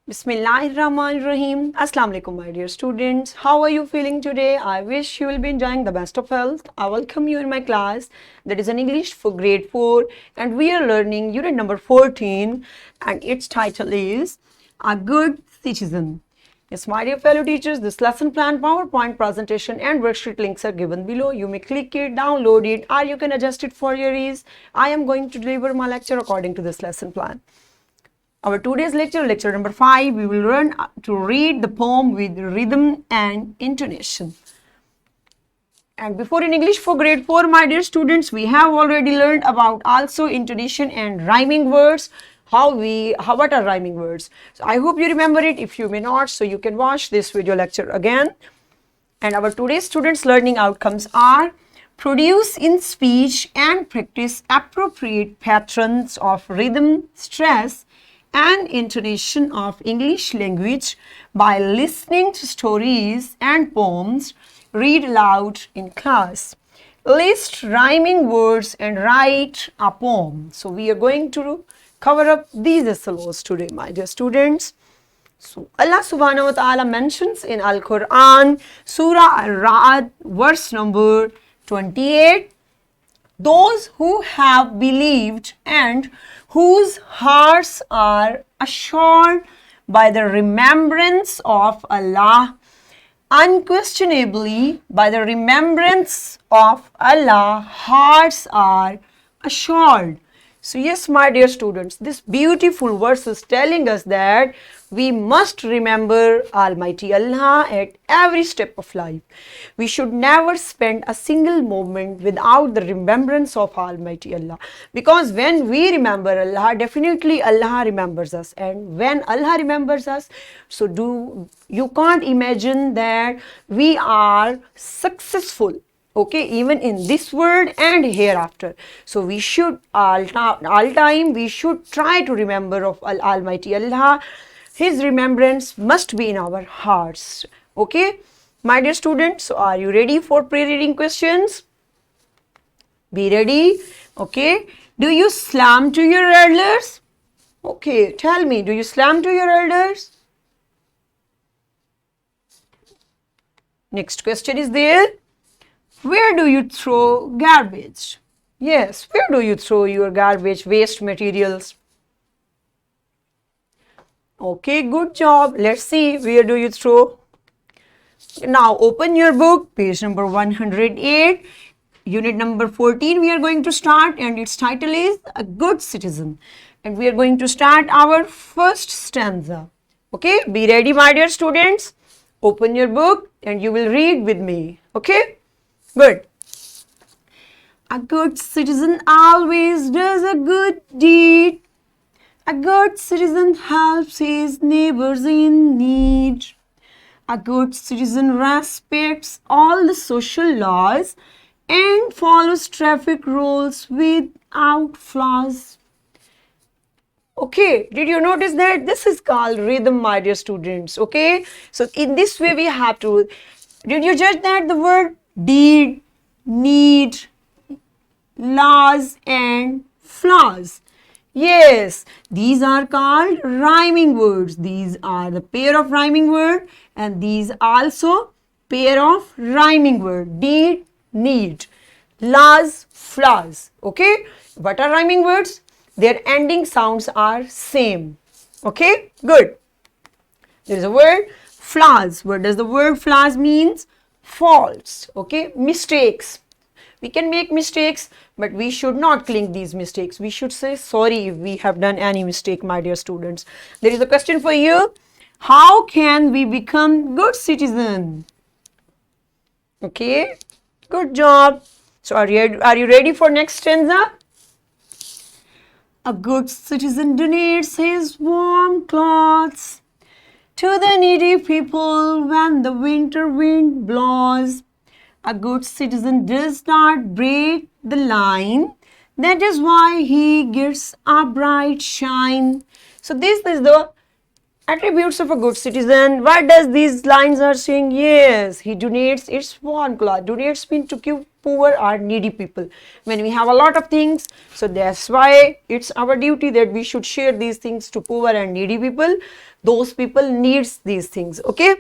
Bismillahirrahmanirrahim. Assalamu alaikum, my dear students. How are you feeling today? I wish you will be enjoying the best of health. I welcome you in my class that is in English for grade 4, and we are learning unit number 14, and its title is A Good Citizen. Yes, my dear fellow teachers, this lesson plan, PowerPoint presentation and worksheet links are given below. You may click it, download it, or you can adjust it for your ease. I am going to deliver my lecture according to this lesson plan. Our today's lecture number 5, we will learn to read the poem with rhythm and intonation. And before in English for grade 4, my dear students, we have already learned about also intonation and rhyming words. What are rhyming words? So I hope you remember it. If you may not, so you can watch this video lecture again. And our today's students' learning outcomes are: produce in speech and practice appropriate patterns of rhythm, stress, and intonation of English language by listening to stories and poems read aloud in class. List rhyming words and write a poem. So we are going to cover up these SLOs today, my dear students. So Allah subhanahu wa ta'ala mentions in Al-Quran, Surah Al-Ra'd, verse number 28, those who have believed and whose hearts are assured by the remembrance of Allah, unquestionably by the remembrance of Allah, hearts are assured. So yes, my dear students, this beautiful verse is telling us that we must remember Almighty Allah at every step of life. We should never spend a single moment without the remembrance of Almighty Allah. Because when we remember Allah, definitely Allah remembers us. And when Allah remembers us, you can't imagine that we are successful. Okay, even in this world and hereafter. So we should all time we should try to remember of Almighty Allah. His remembrance must be in our hearts. Okay, my dear students, so are you ready for pre-reading questions? Be ready. Okay, do you slam to your elders? Okay, tell me, do you slam to your elders? Next question is there. Where do you throw garbage? Yes, where do you throw your garbage, waste materials? Okay, good job. Let's see, where do you throw? Now open your book, page number 108, unit number 14 we are going to start, and its title is A Good Citizen. And we are going to start our first stanza. Okay, be ready, my dear students. Open your book and you will read with me. Okay? Good. A good citizen always does a good deed. A good citizen helps his neighbors in need. A good citizen respects all the social laws and follows traffic rules without flaws. Okay, did you notice that? This is called rhythm, my dear students. Okay, so in this way we have to, did you judge that the word deed, need, laws and flaws? Yes, these are called rhyming words. These are the pair of rhyming word, and these also pair of rhyming word. Deed, need, laws, flaws. Okay, what are rhyming words? Their ending sounds are same. Okay, good. There is a word flaws. What does the word flaws means? Faults. Okay, mistakes. We can make mistakes, but we should not cling these mistakes. We should say sorry if we have done any mistake, my dear students. There is a question for you. How can we become good citizen? Okay, good job. So are you ready for next stanza? A good citizen donates his warm clothes to the needy people when the winter wind blows. A good citizen does not break the line. That is why he gets a bright shine. So this is the Attributes of a good citizen. What does these lines are saying? Yes, he donates its one cloth. Donates mean to give poor or needy people. When we have a lot of things, so that's why it's our duty that we should share these things to poor and needy people. Those people needs these things. Okay.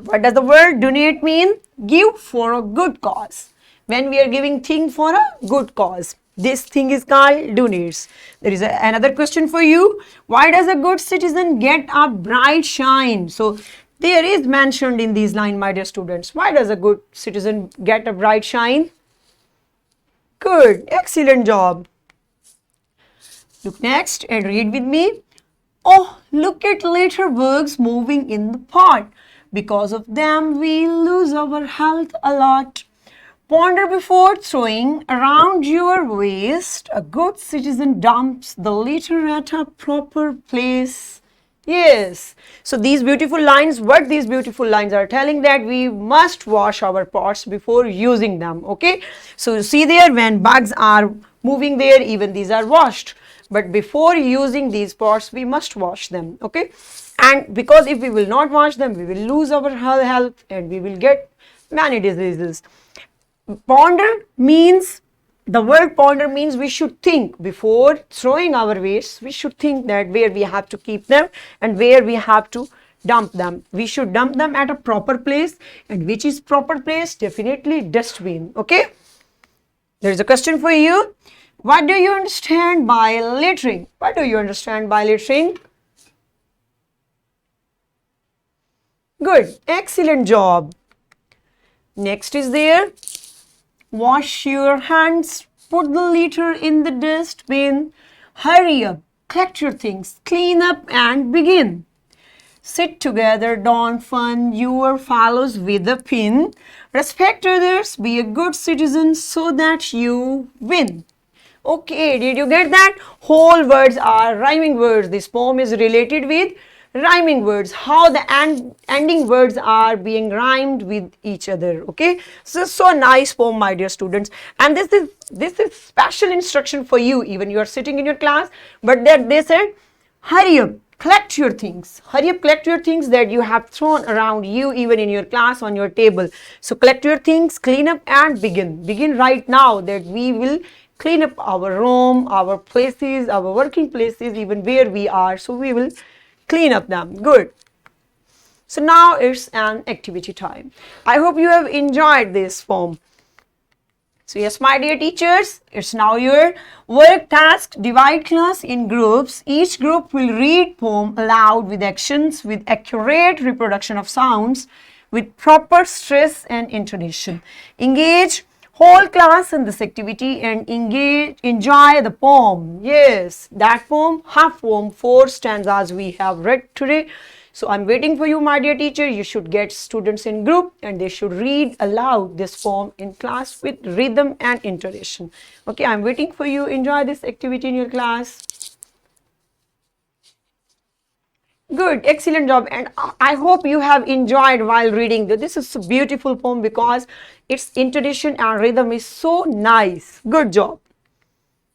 What does the word donate mean? Give for a good cause. When we are giving thing for a good cause, this thing is called donates. There is another question for you. Why does a good citizen get a bright shine? So there is mentioned in these lines, my dear students. Why does a good citizen get a bright shine? Good, excellent job. Look next and read with me. Oh, look at little bugs moving in the pot. Because of them, we lose our health a lot. Ponder before throwing around your waste. A good citizen dumps the litter at a proper place. Yes. So these beautiful lines, what these beautiful lines are telling, that we must wash our pots before using them. Okay. So you see there, when bugs are moving there, even these are washed. But before using these pots, we must wash them. Okay. And because if we will not wash them, we will lose our health and we will get many diseases. Ponder means, the word ponder means we should think before throwing our waste. We should think that where we have to keep them and where we have to dump them. We should dump them at a proper place. And which is proper place? Definitely dustbin. Okay. There is a question for you. What do you understand by littering? What do you understand by littering? Good. Excellent job. Next is there. Wash your hands. Put the litter in the dustbin. Hurry up. Collect your things. Clean up and begin. Sit together. Don't fund your fellows with a pin. Respect others. Be a good citizen so that you win. Okay, did you get that? Whole words are rhyming words. This poem is related with rhyming words, how the ending words are being rhymed with each other. Okay, so nice poem, my dear students. And this is special instruction for you. Even you are sitting in your class, but that they said, hurry up, collect your things. Hurry up, collect your things that you have thrown around you, even in your class, on your table. So collect your things, clean up and begin right now, that we will clean up our room, our places, our working places, even where we are. So we will clean up them. Good. So now it's an activity time. I hope you have enjoyed this poem. So yes, my dear teachers, it's now your work task. Divide class in groups. Each group will read poem aloud with actions, with accurate reproduction of sounds, with proper stress and intonation. Engage whole class in this activity and enjoy the poem. Yes, that poem, half poem, 4 stanzas we have read today. So I'm waiting for you, my dear teacher. You should get students in group and they should read aloud this poem in class with rhythm and intonation. Okay, I'm waiting for you. Enjoy this activity in your class. Good, excellent job. And I hope you have enjoyed while reading this. This is a beautiful poem because its intonation and rhythm is so nice. Good job.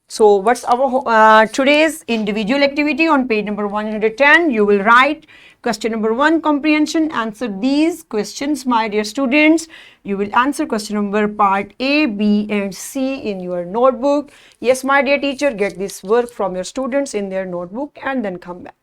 So what's our today's individual activity? On page number 110, you will write question number 1, comprehension. Answer these questions, my dear students. You will answer question number part A, B and C in your notebook. Yes, my dear teacher, get this work from your students in their notebook and then come back.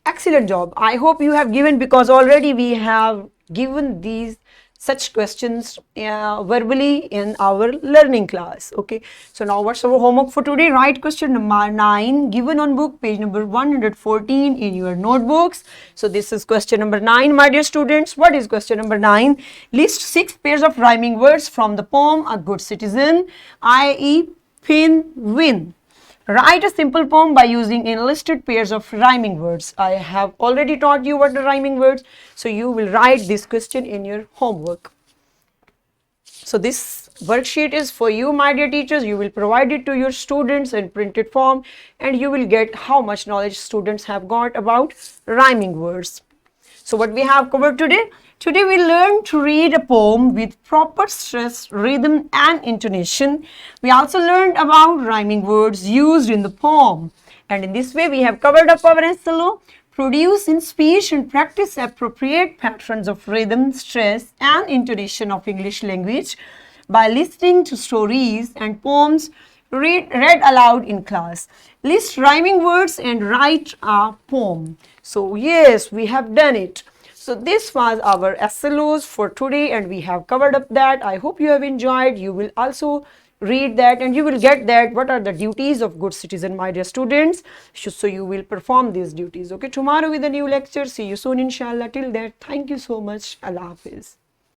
Excellent job. I hope you have given, because already we have given these such questions verbally in our learning class. Okay, so now what's our homework for today? Write question number 9 given on book, page number 114 in your notebooks. So this is question number 9, my dear students. What is question number 9? List 6 pairs of rhyming words from the poem A Good Citizen, i.e. pin, win. Write a simple poem by using enlisted pairs of rhyming words. I have already taught you what the rhyming words, so you will write this question in your homework. So this worksheet is for you, my dear teachers. You will provide it to your students in printed form and you will get how much knowledge students have got about rhyming words. So what we have covered today? Today we learned to read a poem with proper stress, rhythm and intonation. We also learned about rhyming words used in the poem. And in this way we have covered up our SLO. Produce in speech and practice appropriate patterns of rhythm, stress and intonation of English language by listening to stories and poems read aloud in class. List rhyming words and write a poem. So yes, we have done it. So this was our SLOs for today and we have covered up that. I hope you have enjoyed. You will also read that and you will get that what are the duties of good citizen, my dear students. So you will perform these duties. Okay, tomorrow with a new lecture. See you soon inshallah. Till that, thank you so much. Allah Hafiz.